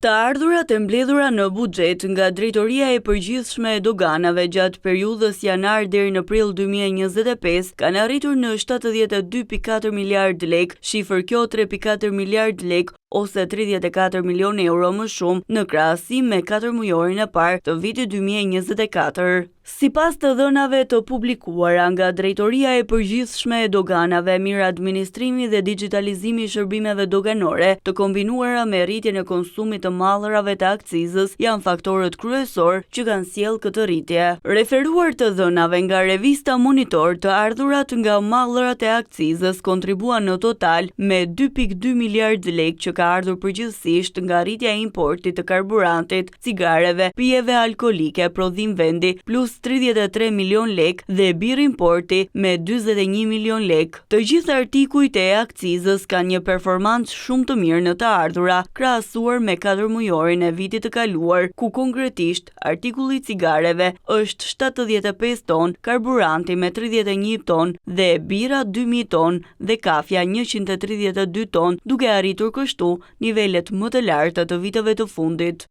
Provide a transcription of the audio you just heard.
Të ardhurat e mbledhura në buxhet nga Drejtoria e Përgjithshme e Doganave gjatë periudhës janar deri në prill 2025 kanë arritur në 72.4 miliard lek, shifër kjo 3.4 miliard lek ose 34 milion euro më shumë në krahasim me 4 mujorin e parë të vitit 2024. Sipas të dhënave të publikuara nga Drejtoria e Përgjithshme e Doganave, administrimi dhe digitalizimi i shërbimeve doganore, të kombinuara me rritjen e konsumit të mallrave të akcizës, janë faktorët kryesor që kanë sjellë këtë rritje. Referuar të dhënave nga revista Monitor, të ardhurat nga mallrat e akcizës kontribuan në total me 2.2 miliard lek që ka ardhur përgjithsisht nga rritja e importit të karburantit, cigareve, pijeve alkolike, prodhim vendi, plus 33 milion lek dhe birë importi me 41 milion lek. Të gjithë artikujt e akcizës kanë një performancë shumë të mirë në të ardhura, krahasuar me 4 mujorin e vitit të kaluar, ku konkretisht artikulli cigareve është 75 ton, karburanti me 31 ton dhe bira 2000 ton dhe kafja 132 ton, duke arritur kështu nivelet më të larta të viteve të fundit.